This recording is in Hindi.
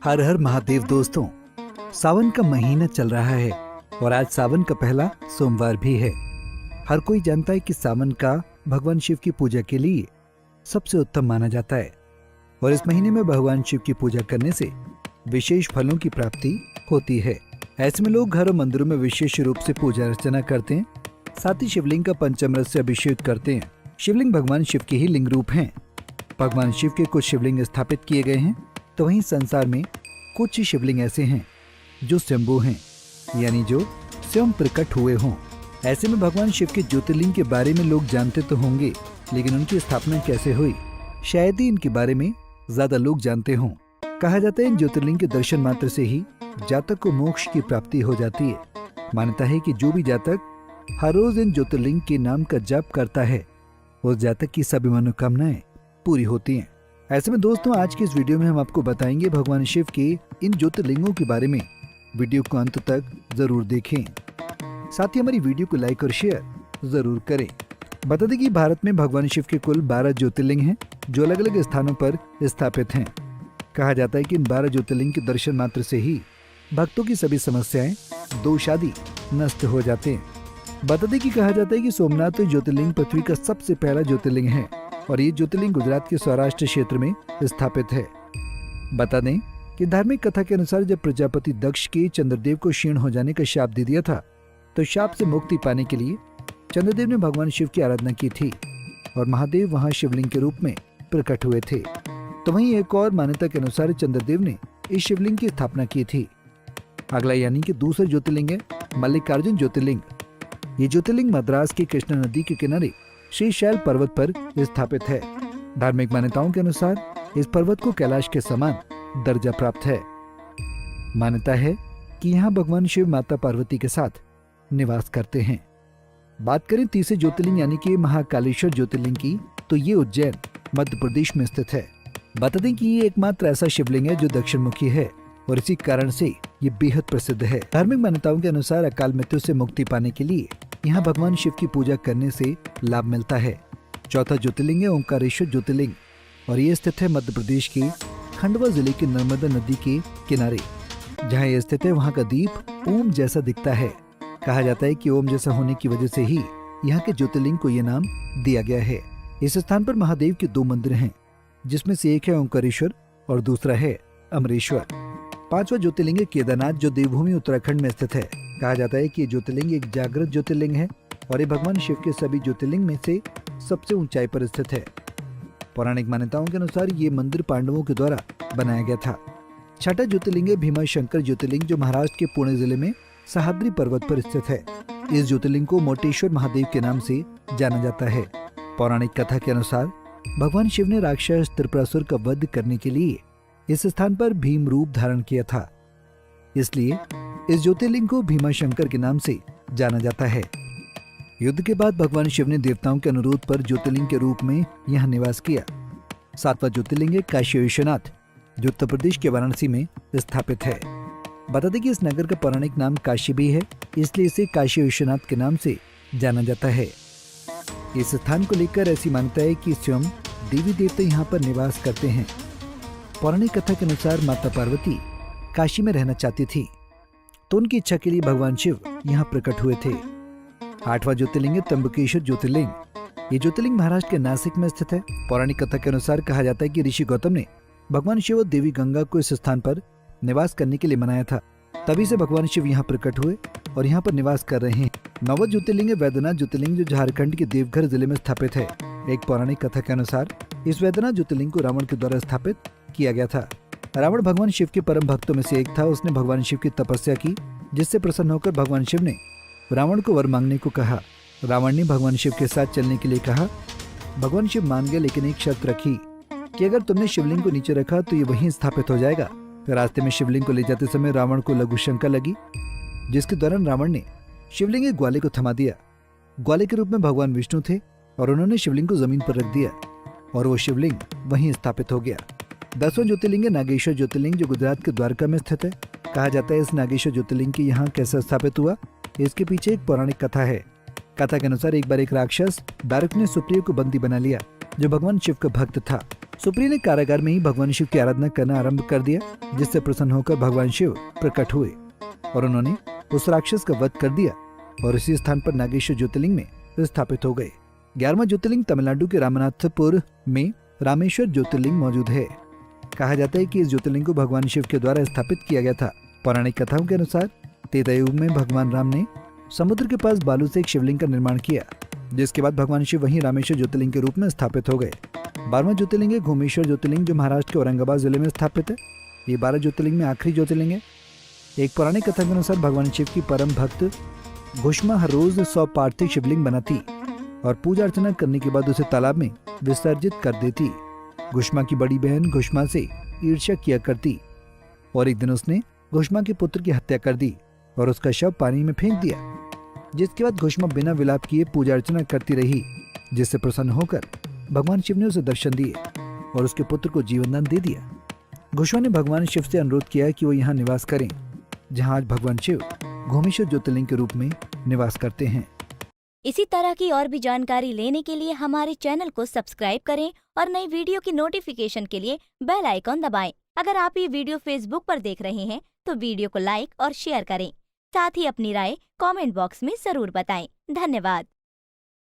हर हर महादेव दोस्तों, सावन का महीना चल रहा है और आज सावन का पहला सोमवार भी है। हर कोई जानता है कि सावन का भगवान शिव की पूजा के लिए सबसे उत्तम माना जाता है और इस महीने में भगवान शिव की पूजा करने से विशेष फलों की प्राप्ति होती है। ऐसे में लोग घर और मंदिरों में विशेष रूप से पूजा अर्चना करते हैं, साथ ही शिवलिंग का पंचामृत से अभिषेक करते हैं। शिवलिंग भगवान शिव के ही लिंग रूप हैं। भगवान शिव के कुछ शिवलिंग स्थापित किए गए हैं, तो वहीं संसार में कुछ शिवलिंग ऐसे हैं जो स्वयंभू हैं, यानी जो स्वयं प्रकट हुए हों। ऐसे में भगवान शिव के ज्योतिर्लिंग के बारे में लोग जानते तो होंगे, लेकिन उनकी स्थापना कैसे हुई शायद ही इनके बारे में ज्यादा लोग जानते हों। कहा जाता है इन ज्योतिर्लिंग के दर्शन मात्र से ही जातक को मोक्ष की प्राप्ति हो जाती है। मान्यता है कि जो भी जातक हर रोज इन ज्योतिर्लिंग के नाम का जाप करता है, उस जातक की सभी मनोकामनाएं पूरी होती हैं। ऐसे में दोस्तों, आज की इस वीडियो में हम आपको बताएंगे भगवान शिव के इन ज्योतिर्लिंगों के बारे में। वीडियो को अंत तक जरूर देखें, साथ ही हमारी वीडियो को लाइक और शेयर जरूर करें। बता दें कि भारत में भगवान शिव के कुल 12 ज्योतिर्लिंग हैं जो अलग अलग स्थानों पर स्थापित हैं। कहा जाता है कि इन 12 ज्योतिर्लिंग के दर्शन मात्र से ही भक्तों की सभी समस्याएं, दोष आदि नष्ट हो जाते हैं। बता दें कि कहा जाता है कि सोमनाथ ज्योतिर्लिंग पृथ्वी का सबसे पहला ज्योतिर्लिंग है और ये ज्योतिर्लिंग गुजरात के सौराष्ट्र क्षेत्र में स्थापित है। बता दें कि धार्मिक कथा के अनुसार जब प्रजापति दक्ष के चंद्रदेव को क्षीण हो जाने का शाप दे दिया था, तो शाप से मुक्ति पाने के लिए चंद्रदेव ने भगवान शिव की आराधना की थी और महादेव वहां शिवलिंग के रूप में प्रकट हुए थे। तो वहीं एक और मान्यता के अनुसार चंद्रदेव ने इस शिवलिंग की स्थापना की थी। अगला यानी कि दूसरा ज्योतिर्लिंग है मल्लिकार्जुन ज्योतिर्लिंग। ये ज्योतिर्लिंग मद्रास की कृष्णा नदी के किनारे श्रीशैल पर्वत पर स्थापित है। धार्मिक मान्यताओं के अनुसार इस पर्वत को कैलाश के समान दर्जा प्राप्त है। मान्यता है कि यहाँ भगवान शिव माता पार्वती के साथ निवास करते हैं। बात करें तीसरे ज्योतिर्लिंग यानी कि महाकालेश्वर ज्योतिर्लिंग की, तो ये उज्जैन मध्य प्रदेश में स्थित है। बता दें कि ये एकमात्र ऐसा शिवलिंग है जो दक्षिण मुखी है और इसी कारण से ये बेहद प्रसिद्ध है। धार्मिक मान्यताओं के अनुसार अकाल मृत्यु से मुक्ति पाने के लिए यहाँ भगवान शिव की पूजा करने से लाभ मिलता है। चौथा ज्योतिर्लिंग है ओंकारेश्वर ज्योतिर्लिंग और ये स्थित है मध्य प्रदेश के खंडवा जिले के नर्मदा नदी के किनारे। जहाँ ये स्थित है वहाँ का दीप ओम जैसा दिखता है। कहा जाता है कि ओम जैसा होने की वजह से ही यहाँ के ज्योतिर्लिंग को ये नाम दिया गया है। इस स्थान पर महादेव के 2 मंदिर हैं, जिसमें से एक है ओंकारेश्वर और दूसरा है अमरेश्वर। 5वां ज्योतिर्लिंग है केदारनाथ जो देवभूमि उत्तराखंड में स्थित है। कहा जाता है कि ज्योतिर्लिंग एक जागृत ज्योतिर्लिंग है और ये भगवान शिव के सभी ज्योतिर्लिंग में से सबसे ऊंचाई पर स्थित है। पौराणिक मान्यताओं के अनुसार ये मंदिर पांडवों के द्वारा बनाया गया था। 6वां ज्योतिर्लिंग है भीमाशंकर ज्योतिर्लिंग जो महाराष्ट्र के पुणे जिले में सह्याद्री पर्वत पर स्थित है। इस ज्योतिर्लिंग को मोटेश्वर महादेव के नाम से जाना जाता है। पौराणिक कथा के अनुसार भगवान शिव ने राक्षस त्रिपुरासुर का वध करने के लिए इस स्थान पर भीम रूप धारण किया था, इसलिए इस ज्योतिर्लिंग को भीमाशंकर के नाम से जाना जाता है। युद्ध के बाद भगवान शिव ने देवताओं के अनुरोध पर ज्योतिर्लिंग के रूप में यहाँ निवास किया। 7वां ज्योतिर्लिंग है काशी विश्वनाथ जो उत्तर प्रदेश के वाराणसी में स्थापित है। बता दें कि इस नगर का पौराणिक नाम काशी भी है, इसलिए इसे काशी विश्वनाथ के नाम से जाना जाता है। इस स्थान को लेकर ऐसी मान्यता है कि स्वयं देवी देवता यहाँ पर निवास करते हैं। पौराणिक कथा के अनुसार माता पार्वती काशी में रहना चाहती थी, तो उनकी इच्छा के लिए भगवान शिव यहाँ प्रकट हुए थे। 8वां ज्योतिर्लिंग है त्र्यंबकेश्वर ज्योतिर्लिंग। ये ज्योतिर्लिंग महाराष्ट्र के नासिक में स्थित है। पौराणिक कथा के अनुसार कहा जाता है कि ऋषि गौतम ने भगवान शिव और देवी गंगा को इस स्थान पर निवास करने के लिए मनाया था, तभी से भगवान शिव यहाँ प्रकट हुए और यहाँ पर निवास कर रहे हैं। 9वां ज्योतिर्लिंग है वैद्यनाथ ज्योतिर्लिंग जो झारखंड के देवघर जिले में स्थापित है। एक पौराणिक कथा के अनुसार इस वैद्यनाथ ज्योतिर्लिंग को रावण के द्वारा स्थापित किया गया था। रावण भगवान शिव के परम भक्तों में से एक था। उसने भगवान शिव की तपस्या की, जिससे प्रसन्न होकर भगवान शिव ने रावण को वर मांगने को कहा। रावण ने भगवान शिव के साथ चलने के लिए कहा। भगवान शिव मान गए, लेकिन एक शर्त रखी कि अगर तुमने शिवलिंग को नीचे रखा तो ये वहीं स्थापित हो जाएगा। रास्ते में शिवलिंग को ले जाते समय रावण को लघु शंका लगी, जिसके दौरान रावण ने शिवलिंग के ग्वाले को थमा दिया। ग्वाले के रूप में भगवान विष्णु थे और उन्होंने शिवलिंग को जमीन पर रख दिया और वो शिवलिंग वहीं स्थापित हो गया। 10वां ज्योतिर्लिंग है नागेश्वर ज्योतिर्लिंग जो गुजरात के द्वारका में स्थित है। कहा जाता है इस नागेश्वर ज्योतिर्लिंग के यहाँ कैसे स्थापित हुआ, इसके पीछे एक पौराणिक कथा है। कथा के अनुसार एक बार एक राक्षस दारुक ने सुप्रिय को बंदी बना लिया, जो भगवान शिव का भक्त था। सुप्रिय ने कारागार में ही भगवान शिव की आराधना करना आरंभ कर दिया, जिससे प्रसन्न होकर भगवान शिव प्रकट हुए और उन्होंने उस राक्षस का वध कर दिया और इसी स्थान पर नागेश्वर ज्योतिर्लिंग में स्थापित हो गए। 11वां ज्योतिर्लिंग तमिलनाडु के रामनाथपुर में रामेश्वर ज्योतिर्लिंग मौजूद है। कहा जाता है कि इस ज्योतिर्लिंग को भगवान शिव के द्वारा स्थापित किया गया था। पौराणिक कथाओं के अनुसार त्रेता युग में भगवान राम ने समुद्र के पास बालू से एक शिवलिंग का निर्माण किया, जिसके बाद भगवान शिव वहीं रामेश्वर ज्योतिर्लिंग के रूप में स्थापित हो गए। 12वां ज्योतिर्लिंग है घूमेश्वर ज्योतिर्लिंग, जो महाराष्ट्र के औरंगाबाद जिले में स्थापित है। ये 12 ज्योतिर्लिंग में आखिरी ज्योतिर्लिंग है। एक पौराणिक कथा के अनुसार भगवान शिव की परम भक्त घुष्मा हर रोज 100 पार्थिव शिवलिंग बनाती और पूजा अर्चना करने के बाद उसे तालाब में विसर्जित कर देती। घुष्मा की बड़ी बहन घुष्मा से ईर्ष्या किया करती और एक दिन उसने घुष्मा के पुत्र की हत्या कर दी और उसका शव पानी में फेंक दिया, जिसके बाद घुष्मा बिना विलाप किए पूजा अर्चना करती रही, जिससे प्रसन्न होकर भगवान शिव ने उसे दर्शन दिए और उसके पुत्र को जीवनदान दे दिया। घुष्मा ने भगवान शिव से अनुरोध किया कि वो यहाँ निवास करें, जहाँ आज भगवान शिव घूमेश्वर ज्योतिर्लिंग के रूप में निवास करते हैं। इसी तरह की और भी जानकारी लेने के लिए हमारे चैनल को सब्सक्राइब करें और नई वीडियो की नोटिफिकेशन के लिए बेल आइकॉन दबाएं। अगर आप ये वीडियो फेसबुक पर देख रहे हैं तो वीडियो को लाइक और शेयर करें। साथ ही अपनी राय कमेंट बॉक्स में जरूर बताएं। धन्यवाद।